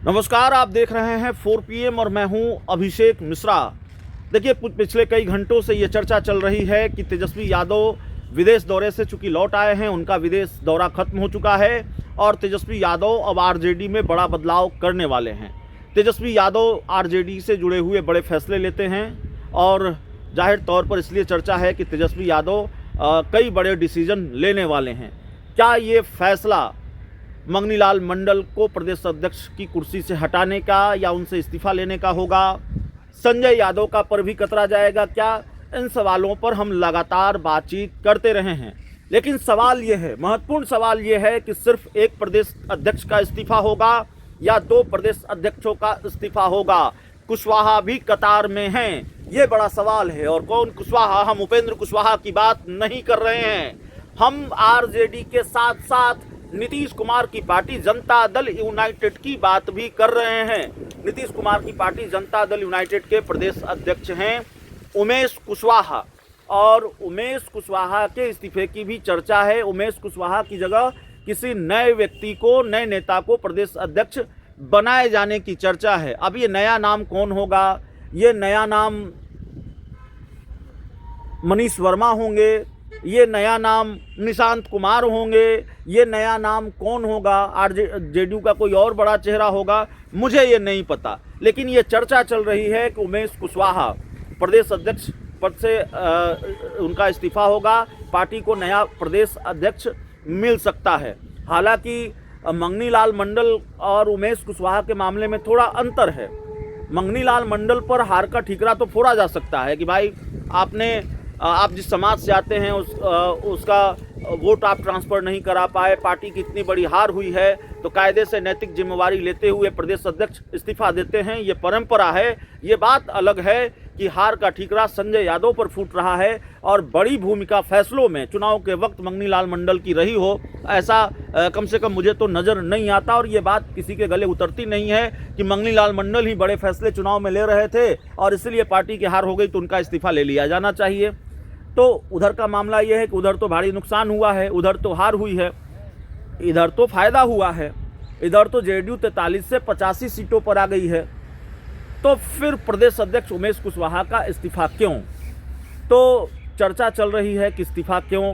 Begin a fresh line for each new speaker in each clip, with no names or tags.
नमस्कार, आप देख रहे हैं 4 PM और मैं हूं अभिषेक मिश्रा। देखिए, पिछले कई घंटों से ये चर्चा चल रही है कि तेजस्वी यादव विदेश दौरे से चूंकि लौट आए हैं, उनका विदेश दौरा खत्म हो चुका है और तेजस्वी यादव अब आरजेडी में बड़ा बदलाव करने वाले हैं। तेजस्वी यादव आरजेडी से जुड़े हुए बड़े फैसले लेते हैं और जाहिर तौर पर इसलिए चर्चा है कि तेजस्वी यादव कई बड़े डिसीजन लेने वाले हैं। क्या ये फैसला मंगनी लाल मंडल को प्रदेश अध्यक्ष की कुर्सी से हटाने का या उनसे इस्तीफा लेने का होगा? संजय यादव का पर भी कतरा जाएगा क्या? इन सवालों पर हम लगातार बातचीत करते रहे हैं, लेकिन सवाल ये है, महत्वपूर्ण सवाल ये है कि सिर्फ एक प्रदेश अध्यक्ष का इस्तीफा होगा या 2 प्रदेश अध्यक्षों का इस्तीफा होगा? कुशवाहा भी कतार में हैं, ये बड़ा सवाल है। और कौन कुशवाहा? हम उपेंद्र कुशवाहा की बात नहीं कर रहे हैं, हम आरजेडी के साथ साथ नीतीश कुमार की पार्टी जनता दल यूनाइटेड की बात भी कर रहे हैं। नीतीश कुमार की पार्टी जनता दल यूनाइटेड के प्रदेश अध्यक्ष हैं उमेश कुशवाहा, और उमेश कुशवाहा के इस्तीफे की भी चर्चा है। उमेश कुशवाहा की जगह किसी नए व्यक्ति को, नए नेता को प्रदेश अध्यक्ष बनाए जाने की चर्चा है। अब ये नया नाम कौन होगा? ये नया नाम मनीष वर्मा होंगे, ये नया नाम निशांत कुमार होंगे, ये नया नाम कौन होगा? आरजेडी का कोई और बड़ा चेहरा होगा? मुझे ये नहीं पता, लेकिन ये चर्चा चल रही है कि उमेश कुशवाहा प्रदेश अध्यक्ष पद से उनका इस्तीफा होगा, पार्टी को नया प्रदेश अध्यक्ष मिल सकता है। हालांकि मंगनी लाल मंडल और उमेश कुशवाहा के मामले में थोड़ा अंतर है। मंगनी लाल मंडल पर हार का ठीकरा तो फोड़ा जा सकता है कि भाई आप जिस समाज से आते हैं उसका वोट आप ट्रांसफ़र नहीं करा पाए, पार्टी की इतनी बड़ी हार हुई है, तो कायदे से नैतिक जिम्मेवारी लेते हुए प्रदेश अध्यक्ष इस्तीफा देते हैं, ये परंपरा है। ये बात अलग है कि हार का ठीकरा संजय यादव पर फूट रहा है और बड़ी भूमिका फैसलों में चुनाव के वक्त मंगनी लाल मंडल की रही हो, ऐसा कम से कम मुझे तो नज़र नहीं आता। और ये बात किसी के गले उतरती नहीं है कि मंगनी लाल मंडल ही बड़े फैसले चुनाव में ले रहे थे और इसलिए पार्टी की हार हो गई तो उनका इस्तीफा ले लिया जाना चाहिए। तो उधर का मामला यह है कि उधर तो भारी नुकसान हुआ है, उधर तो हार हुई है, इधर तो फायदा हुआ है। इधर तो जेडीयू 43 से 85 सीटों पर आ गई है। तो फिर प्रदेश अध्यक्ष उमेश कुशवाहा का इस्तीफा क्यों? तो चर्चा चल रही है कि इस्तीफा क्यों,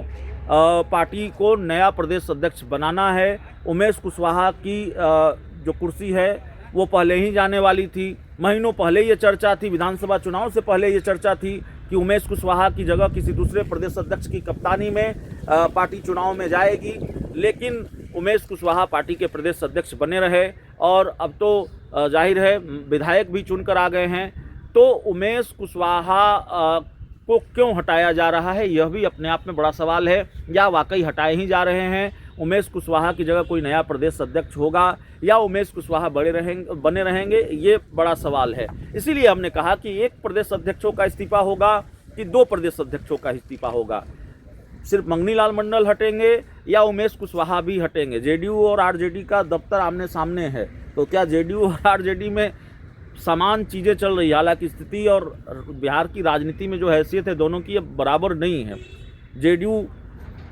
पार्टी को नया प्रदेश अध्यक्ष बनाना है। उमेश कुशवाहा की जो कुर्सी है वो पहले ही जाने वाली थी, महीनों पहले ये चर्चा थी, विधानसभा चुनाव से पहले ये चर्चा थी कि उमेश कुशवाहा की जगह किसी दूसरे प्रदेश अध्यक्ष की कप्तानी में पार्टी चुनाव में जाएगी। लेकिन उमेश कुशवाहा पार्टी के प्रदेश अध्यक्ष बने रहे और अब तो जाहिर है विधायक भी चुनकर आ गए हैं। तो उमेश कुशवाहा को क्यों हटाया जा रहा है, यह भी अपने आप में बड़ा सवाल है, या वाकई हटाए ही जा रहे हैं? उमेश कुशवाहा की जगह कोई नया प्रदेश अध्यक्ष होगा या उमेश कुशवाहा बने रहेंगे, ये बड़ा सवाल है। इसीलिए हमने कहा कि एक प्रदेश अध्यक्षों का इस्तीफा होगा कि 2 प्रदेश अध्यक्षों का इस्तीफा होगा। सिर्फ मंगनी लाल मंडल हटेंगे या उमेश कुशवाहा भी हटेंगे? जेडीयू और आरजेडी का दफ्तर आमने सामने है, तो क्या जेडीयू और आरजेडी में समान चीज़ें चल रही है? हालांकि स्थिति और बिहार की राजनीति में जो हैसियत है दोनों की अब बराबर नहीं है। जेडीयू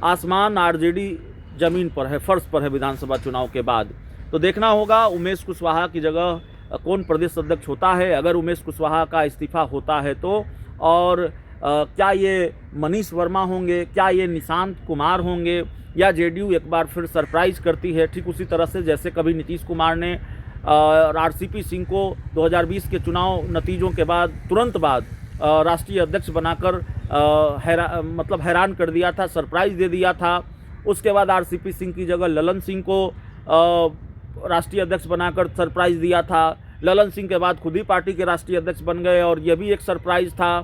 आसमान, आरजेडी ज़मीन पर है, फर्श पर है विधानसभा चुनाव के बाद। तो देखना होगा उमेश कुशवाहा की जगह कौन प्रदेश अध्यक्ष होता है, अगर उमेश कुशवाहा का इस्तीफा होता है तो। और क्या ये मनीष वर्मा होंगे, क्या ये निशांत कुमार होंगे, या जेडीयू एक बार फिर सरप्राइज़ करती है, ठीक उसी तरह से जैसे कभी नीतीश कुमार ने आरसीपी सिंह को 2020 के चुनाव नतीजों के बाद तुरंत बाद राष्ट्रीय अध्यक्ष बनाकर हैरान कर दिया था, सरप्राइज़ दे दिया था। उसके बाद आरसीपी सिंह की जगह ललन सिंह को राष्ट्रीय अध्यक्ष बनाकर सरप्राइज़ दिया था। ललन सिंह के बाद खुद ही पार्टी के राष्ट्रीय अध्यक्ष बन गए और यह भी एक सरप्राइज़ था।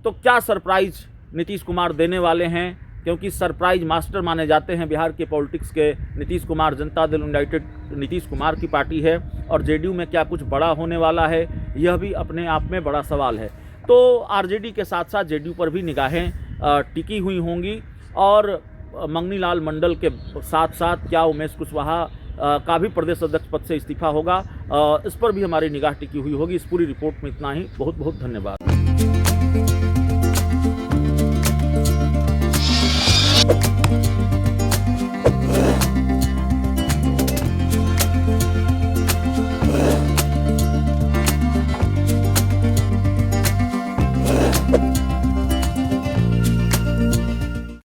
तो क्या सरप्राइज़ नीतीश कुमार देने वाले हैं? क्योंकि सरप्राइज मास्टर माने जाते हैं बिहार के पॉलिटिक्स के नीतीश कुमार। जनता दल यूनाइटेड नीतीश कुमार की पार्टी है और जेडीयू में क्या कुछ बड़ा होने वाला है, यह भी अपने आप में बड़ा सवाल है। तो आरजेडी के साथ साथ जेडीयू पर भी निगाहें टिकी हुई होंगी और मंगनी लाल मंडल के साथ साथ क्या उमेश कुशवाहा का भी प्रदेश अध्यक्ष पद से इस्तीफा होगा, इस पर भी हमारी निगाह टिकी हुई होगी। इस पूरी रिपोर्ट में इतना ही। बहुत बहुत धन्यवाद।